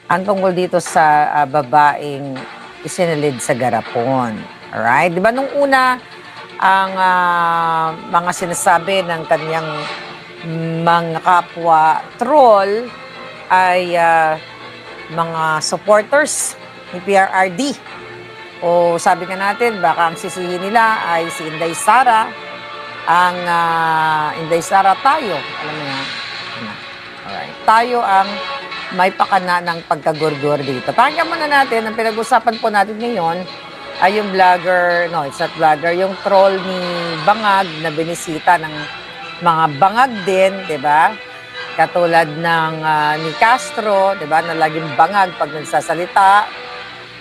ang tungkol dito sa babaeng isinilid sa garapon. Alright? Di ba nung una, ang mga sinasabi ng kanyang mga kapwa troll ay mga supporters ni PRRD. O sabi nga natin, baka ang sisihin nila ay si Inday Sara, ang Inday Sara tayo. Alam mo yan? Alright. Tayo ang may pakana ng pagkagurgur dito. Pakinggan muna natin, ang pinag-usapan po natin ngayon ay yung vlogger, no, it's not vlogger, yung troll ni Bangag na binisita ng mga bangag din, di ba? Katulad ng ni Castro, di ba, na laging bangag pag nagsasalita,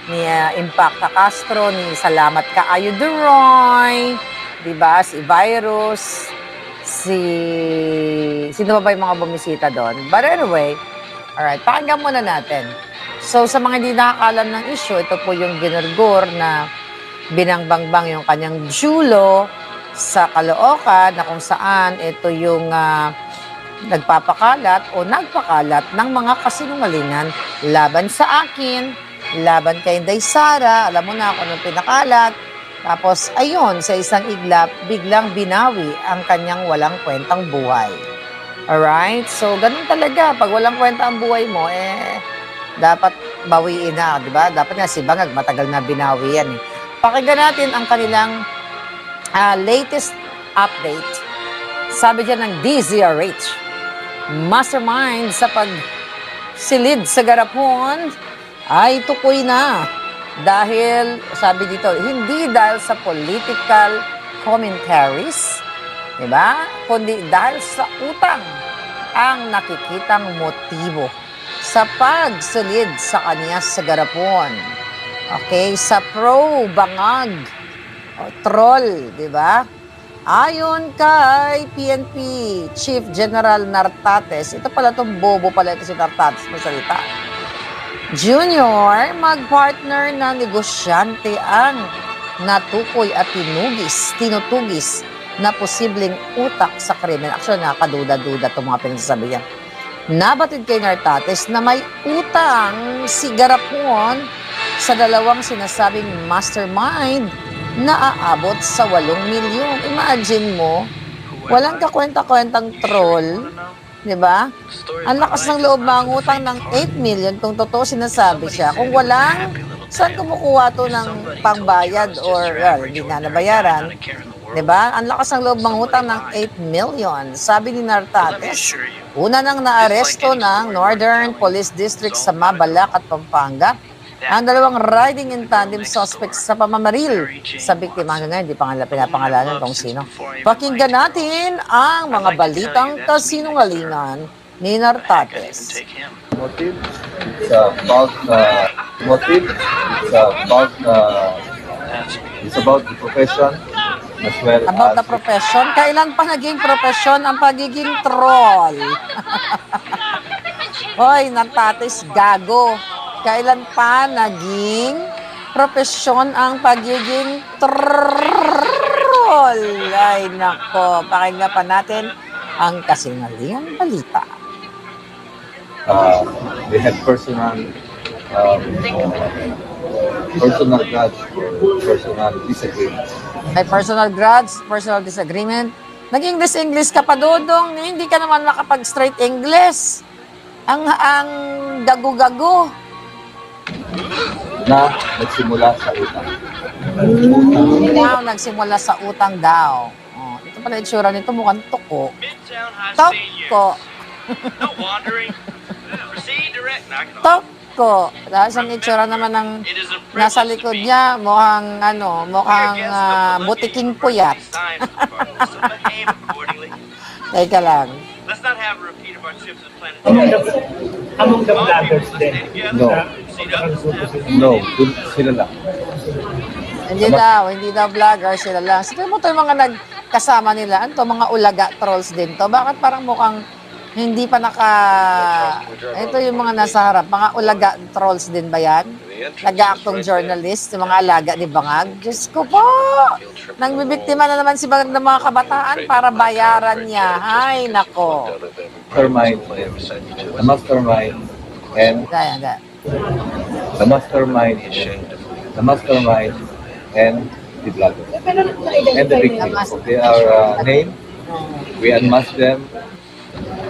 ni Impacta Castro, ni Salamat Kaayo Duroy, di ba, si Virus, sino ba yung mga bumisita doon? But anyway, alright, pakinggan muna natin. So, sa mga hindi nakakalam ng issue, ito po yung ginurgur na binangbangbang yung kanyang Julo sa Caloocan, na kung saan ito yung nagpapakalat o nagpakalat ng mga kasinungalingan laban sa akin, laban kay Inday Sara, alam mo na kung anong pinakalat. Tapos, ayun, sa isang iglap, biglang binawi ang kanyang walang kwentang buhay. Alright? So, ganun talaga. Pag walang kwenta ang buhay mo, dapat bawiin na, di ba? Dapat nga si Bangag, matagal na binawi yan. Pakinggan natin ang kanilang latest update. Sabi dyan ng DZRH, mastermind sa pagsilid sa garapon ay tukoy na. Dahil, sabi dito, hindi dahil sa political commentaries, di ba? Kundi dahil sa utang ang nakikitang motibo sa pagsilid sa kanya sa garapon. Okay? Sa pro-bangag o troll, di ba? Ayon kay PNP Chief General Nartates, ito pala itong bobo pala ito si Nartates masalita. Junior, mag-partner na negosyante ang natukoy at tinutugis na posibleng utak sa krimen. Actually, nakakaduda-duda itong mga pinagsasabi niya. Nabatid kay Nartates na may utang si Garapon sa dalawang sinasabing mastermind na aabot sa 8 milyon. Imagine mo, walang kakwenta-kwentang troll, di ba? Ang lakas ng loob mangutang ng 8 million kung totoo sinasabi siya. Kung walang, saan kumukuha to ng pangbayad or hindi na nabayaran? Diba? Ang lakas ng loob mangutang ng 8 million. Sabi ni Nartates, una nang naaresto ng Northern Police District sa Mabalak at Pampanga ang dalawang riding in tandem suspects sa pamamaril sa biktima. Hanggang ngayon, hindi pa nga pinapangalanan kung sino. Pakinggan natin ang mga balitang kasinungalingan ni Nartates. Motive, it's about the profession as well About as the profession? Kailan pa naging profession ang pagiging troll? Hoy, Nartates, gago. Kailan pa naging profesyon ang pagiging troll? Ay, nako. Pakinggan pa natin ang kasinungalingang balita. they had personal grudge, personal disagreement. May personal grudge, personal disagreement. Nag-English ka pa, Dodong. Hindi ka naman makapag-straight English. Ang gago-gago. Na nagsimula sa utang. Wow, nagsimula sa utang daw. Oh, ito pala itsura nito, mukhang tuko. Toko. Toko. Dahil sa itsura naman ng nasa likod niya, mukhang butiking puyat. Teka lang. Let's not have a repeat of our trips to the planet. Among the vloggers din. No, sila lang. Hindi daw vlogger sila lang. Sige mo to yung mga nagkasama nila. Ano to, mga ulaga trolls din to. Bakit parang mukhang hindi pa ito yung mga nasa harap. Mga ulaga trolls din ba yan? Nag-aaktong journalist, yung mga alaga ni Bangag. Diyos ko po! Nang bibiktima na naman si Bangag ng mga kabataan para bayaran niya. Ay, nako. Mastermind, the mastermind, and The mastermind, and the blogger, and the victim. They are named. We unmask them.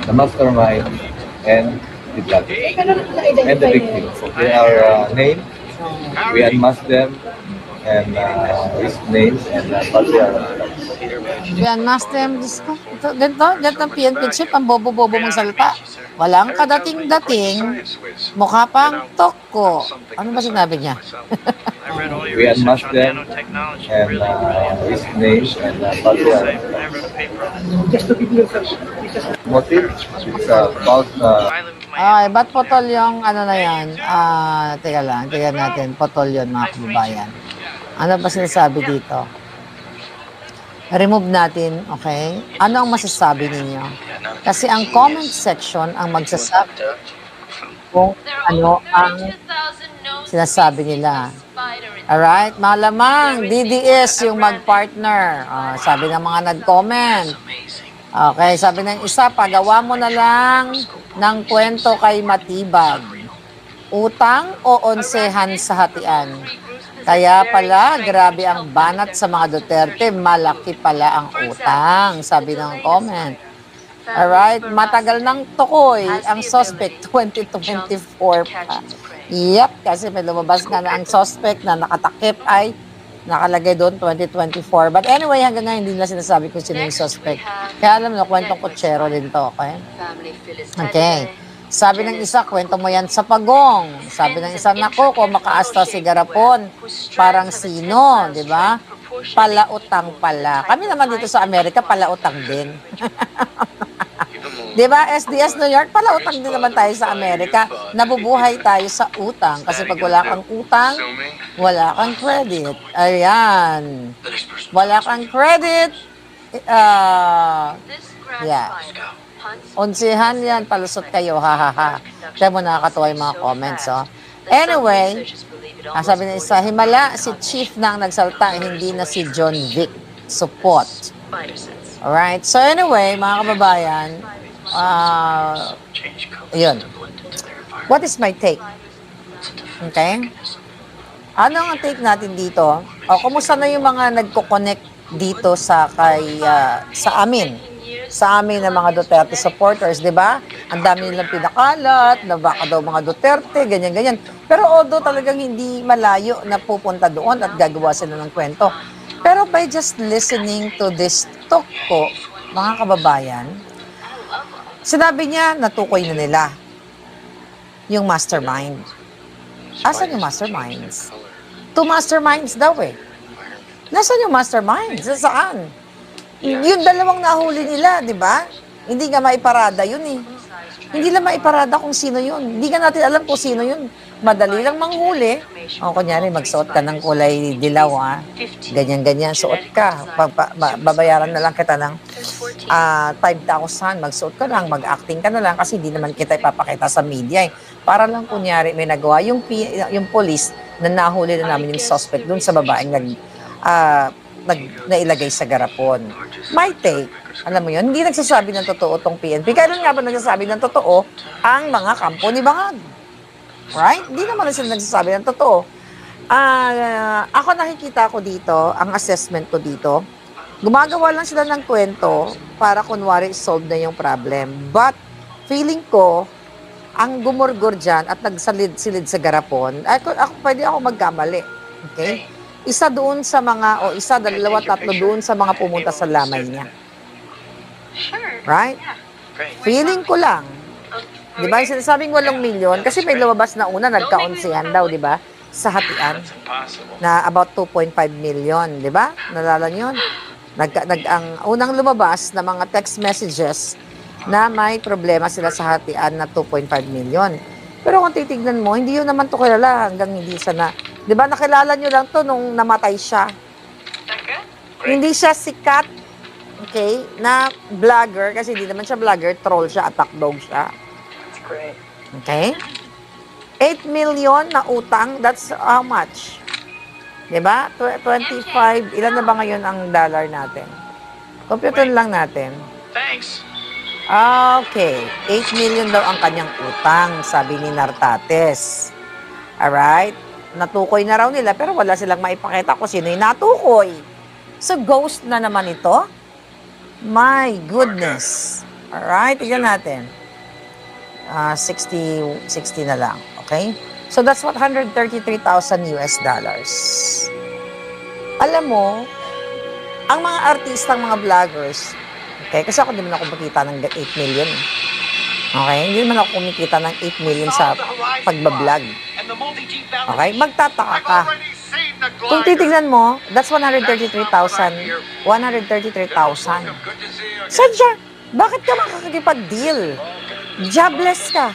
The mastermind and the blogger, and the victim. They are named. We unmask them and his names and what they are. Yan, Master, Diyos ko. Ganito ang PNP chief, ang bobo-bobo mong salita. Walang kadating-dating, mukha pang toko. Ano ba sinabi niya? I read all your We research unmask on them nanotechnology. and Really cool. his names and what they are. I read a paper on this. Just to give you a Motive is about I live with my Ay, ba't potol yung ano na yan? Teka lang, tingnan natin. Potol yun, mga kababayan. Ano ba sinasabi dito? Remove natin, okay? Ano ang masasabi ninyo? Kasi ang comment section ang magsasabi kung ano ang sinasabi nila. Alright, malamang DDS yung mag-partner. Sabi ng mga nag-comment. Okay, sabi ng isa, pagawa mo na lang ng kwento kay Matibag. Utang o onsehan sa hatian? Kaya pala, grabe ang banat sa mga Duterte, malaki pala ang utang, sabi ng comment. Alright, matagal ng tukoy ang suspect, 2024 pa. Yep, kasi may lumabas nga na ang suspect na nakatakip ay nakalagay doon 2024. But anyway, hanggang ngayon hindi nila sinasabi kung sino yung suspect. Kaya alam mo, kwentong kutsero din to, okay? Okay. Sabi ng isa, kwento mo yan sa pagong. Sabi ng isa, nako, kung makaasta si Garapon, parang sino, di ba? Palautang pala. Kami naman dito sa Amerika, palautang din. Di ba, SDS New York, palautang din naman tayo sa Amerika. Nabubuhay tayo sa utang. Kasi pag wala kang utang, wala kang credit. Ayan. Wala kang credit. Yeah. Onsihan yan, palusot kayo, ha ha ha. Kaya mo nakakatawa yung mga comments, oh. Anyway, sabi ng isa, himala si Chief nang nagsalta, hindi na si John Vic. Support. Alright, so anyway, mga kababayan, yun. What is my take? Okay? Ano ang take natin dito? O, kumusta na yung mga nagko-connect dito sa amin? Sa amin ng mga Duterte supporters, di ba? Ang dami nilang pinakalat, na baka daw mga Duterte, ganyan-ganyan. Pero although talagang hindi malayo na pupunta doon at gagawa sila ng kwento. Pero by just listening to this talk ko, mga kababayan, sinabi niya, natukoy na nila yung mastermind. Asan yung masterminds? Two masterminds daw eh. Nasaan yung masterminds? Saan? Yung dalawang nahuli nila, di ba? Hindi nga maiparada yun eh. Hindi lang maiparada kung sino yun. Hindi ka natin alam kung sino yun. Madali lang manghuli. O, kunyari, magsuot ka ng kulay dilaw, ha? Ganyan-ganyan, suot ka. Babayaran na lang kita ng 5,000. Magsuot ka lang, mag-acting ka na lang kasi hindi naman kita ipapakita sa media eh. Para lang, kunyari, may nagawa yung police na nahuli na namin yung suspect dun sa babaeng nailagay sa garapon. My take, alam mo yun, hindi nagsasabi ng totoo tong PNP. Kailan nga ba nagsasabi ng totoo ang mga kampo ni Bangag? Right? Hindi naman sila nagsasabi ng totoo. Ako nakikita ko dito, ang assessment ko dito, gumagawa lang sila ng kwento para kunwari solve na yung problem. But feeling ko, ang gumurgur dyan at nagsalid-silid sa garapon, pwede ako magkamali. Okay? Isa doon sa mga, isa, dalawa, tatlo doon sa mga pumunta sa lamay niya. Right? Feeling ko lang. Di ba? Sinasabing 8 milyon, kasi may lumabas na una, nagka-onsihan daw, di ba? Sa hatian. Na about 2.5 million, di ba? Nalala niyo yun? Ang unang lumabas na mga text messages na may problema sila sa hatian na 2.5 million. Pero kung titignan mo, hindi yun naman to kilala hanggang hindi siya na. Di ba, nakilala nyo lang to nung namatay siya. Hindi siya sikat, okay, na vlogger, kasi hindi naman siya vlogger, troll siya, attack dog siya. Okay? 8 million na utang, that's how much? Di ba? 25, ilan na ba ngayon ang dollar natin? Computer lang natin. Thanks. Okay, 8 million daw ang kanyang utang, sabi ni Nartates. Alright? Natukoy na raw nila pero wala silang maipakita kung sino yung natukoy. So, ghost na naman ito. My goodness. Alright, tignan natin. 60 na lang. Okay? So, that's what $133,000 US dollars. Alam mo, ang mga artistang, mga vloggers, okay, kasi ako hindi man ako kumikita ng 8 million. Okay? Hindi naman ako kumikita ng 8 million sa pagbablog. Okay? Magtataka ka. Kung titignan mo, that's 133,000. 133,000. Sadya, bakit ka makakipag-deal? Jobless ka.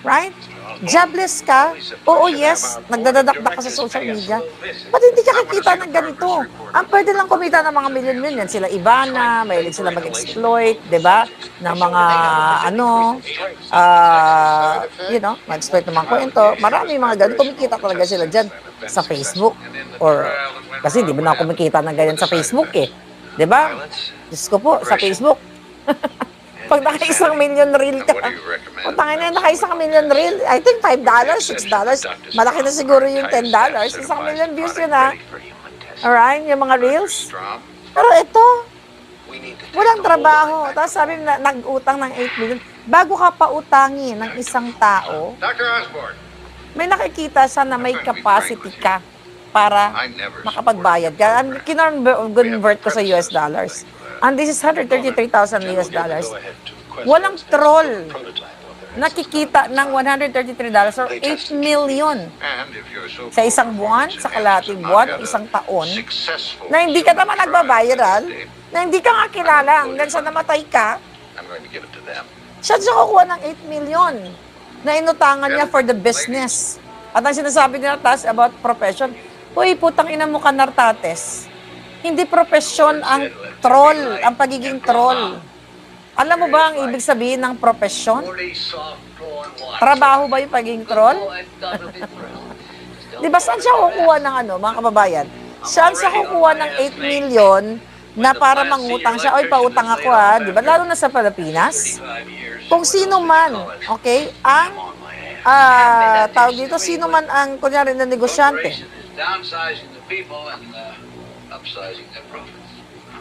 Right? Jobless ka? Oo, yes. Nagdadadakdak ka sa social media. Ba't hindi ka kikita ng ganito? Ang pwede lang kumita ng mga milyon-milyon. Sila Ivana, mahilig sila mag-exploit, di ba? Ng mga, mag-exploit ng mga kwento. Marami mga ganito. Kumikita talaga sila dyan sa Facebook. Or, kasi di ba na kumikita ng ganyan sa Facebook eh. Di ba? Diyos ko po, sa Facebook. Pag naka-1 million reel ka, putangin na naka-1 million reel, I think $5, $6, malaki na siguro yung $10, 1 million views yun ha. Alright, yung mga reels. Pero ito, walang trabaho. Tapos sabi na nag-utang ng 8 million. Bago ka pa utangin ng isang tao, may nakikita siya na may capacity ka para makapagbayad ka. Kinonvert ko sa US dollars. And this is $133,000 US dollars. Walang troll nakikita ng $133 or 8 million sa isang buwan, sa kalating buwan, isang taon, na hindi ka naman nagbabiral, na hindi ka nga kilala hanggang sa namatay ka. Siya kukuha ng 8 million na inutangan niya for the business. At ang sinasabi nila tas about profession, uy, putang ina mo ka Nartates. Hindi profesyon ang troll, ang pagiging troll. Alam mo ba ang ibig sabihin ng profesyon? Trabaho ba yung pagiging troll? Di ba saan siya kukuha ng mga kababayan? Saan siya kukuha ng 8 million na para mangutang siya? Oy, pautang ako ha. Di ba? Lalo na sa Pilipinas. Kung sino man, okay, ang tawag dito, sino man ang, kunyari, na negosyante.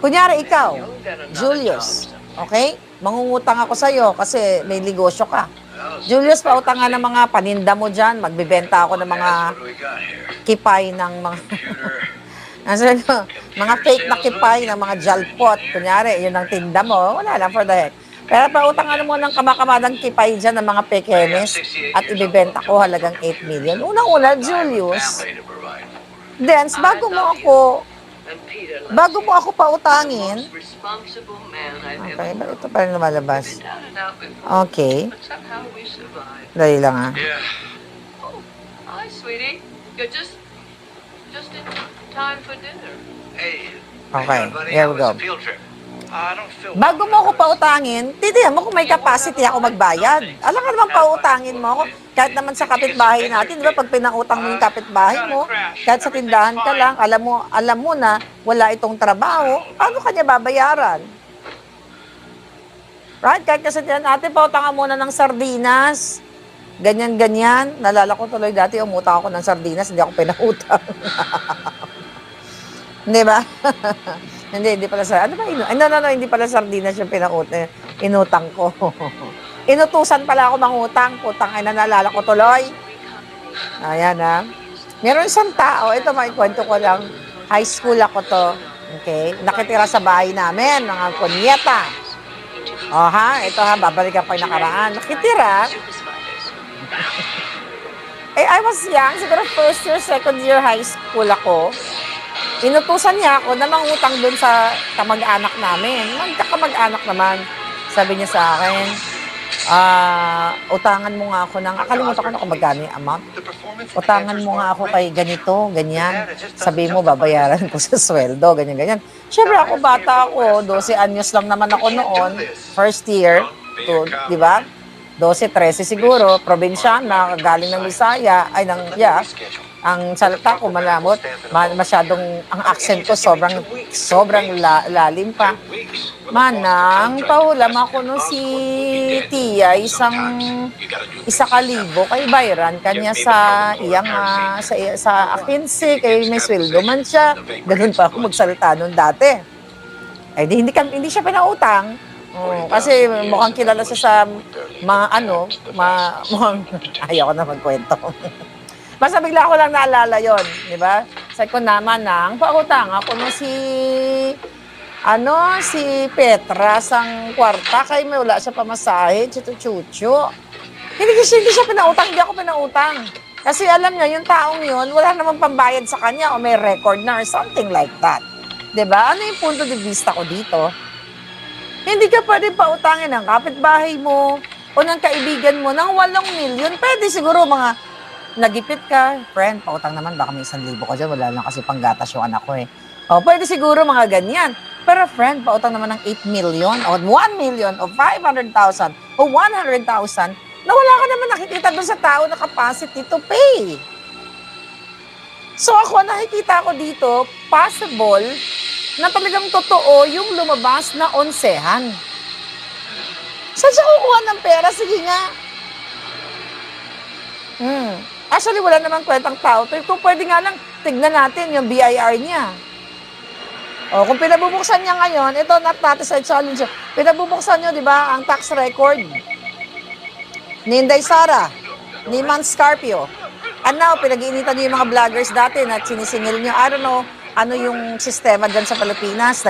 Kunyari ikaw, Julius, okay? Mangungutang ako sa'yo kasi may negosyo ka. Julius, pautangan ng mga paninda mo dyan. Magbibenta ako ng mga kipay ng mga... mga fake na kipay ng mga jalpot. Kunyari, yun ang tinda mo. Wala lang for the heck. Pero pautangan mo ng kamakamadang kipay dyan ng mga pekenes at ibibenta ko halagang 8 million. Unang-una, Julius, Dance, bago mo ako pautangin. Okay, ba ito pa rin lumalabas? Okay. Dali lang ha. Hi, sweetie. You're just in time for dinner. Okay, here we go. I don't feel Bago mo ako pautangin, titiyan mo kung may capacity ako magbayad. Alam ka naman pautangin mo ako. Kahit naman sa kapitbahay natin, di ba, pag pinangutang mo yung kapitbahay mo, kahit sa tindahan ka lang, alam mo na wala itong trabaho, paano kanya babayaran? Right? Kahit kasi natin, pautangan muna ng sardinas. Ganyan-ganyan. Nalala ko tuloy dati, umutang ako ng sardinas, hindi ako pinautang. Hindi ba? Hindi pala sardinas. Ano ba? No, hindi pala sardinas yung inutang ko. Inutusan pala ako mangutang. Putang ay nalala ko tuloy. Ayan ha. Meron isang tao, ito kwento ko lang. High school ako to. Okay? Nakitira sa bahay namin, mga kunyeta. O ha, ito ha, babalikan ko yung nakaraan. Nakitira. I was young, siguro first year, second year high school ako. Inutusan niya ako na mangutang doon sa kamag-anak namin. Magkakamag-anak naman. Sabi niya sa akin, utangan mo nga ako ng, akalimutan ko na kung magkano yung amount. Utangan mo nga ako kay ganito, ganyan. Sabi mo, babayaran ko sa sweldo, ganyan. Siyempre ako, bata ako, 12 anyos lang naman ako noon. First year, di ba? 12, 13 siguro, probinsyana, galing ng Visaya, ang salita ko malamot, masyadong, ang accent ko sobrang lalim pa. Manang, pahulam ako no si Tia, isa kalibo kay Bayran kanya sa iyang sa akin si kay may sweldo man siya. Ganun pa ako magsalita noon dati. Ay hindi siya pinautang. Kasi mukhang kilala siya sa mga mukhang ayaw ko na magkwento. Basta bigla ko lang naalala yon, di ba? Sabi ko naman pautang ako no si Petra sang kwarta kay may wala siya pamasahe, chuchu. Hindi siya pinautang, hindi ako pinautang. Kasi alam niya, yung taong yun, wala namang pambayad sa kanya o may record na or something like that. Diba? Ano yung punto de vista ko dito? Hindi ka pwede pautangin ng kapitbahay mo o ng kaibigan mo ng 8 milyon. Pwede siguro mga nagipit ka, friend, pautang naman, baka may 1,000 ka dyan, wala lang kasi panggatas yung anak ko eh. O, pwede siguro mga ganyan. Pero friend, pautang naman ng 8 million o 1 million o 500,000 o 100,000 na wala ka naman nakikita doon sa tao na capacity to pay. So ako, nakikita ko dito, possible na talagang totoo yung lumabas na onsehan. Saan siya kukuha ng pera? Sige nga. Actually, wala namang kwentang tao. Kung pwede nga lang, tignan natin yung BIR niya. O, kung pinabubuksan niya ngayon, ito natin sa challenge. Pinabubuksan niyo, di ba, ang tax record ni Inday Sara, ni Man Scarpio. And now, pinag-iinitan niyo yung mga vloggers dati na sinisingil niyo. I don't know, ano yung sistema dyan sa Pilipinas.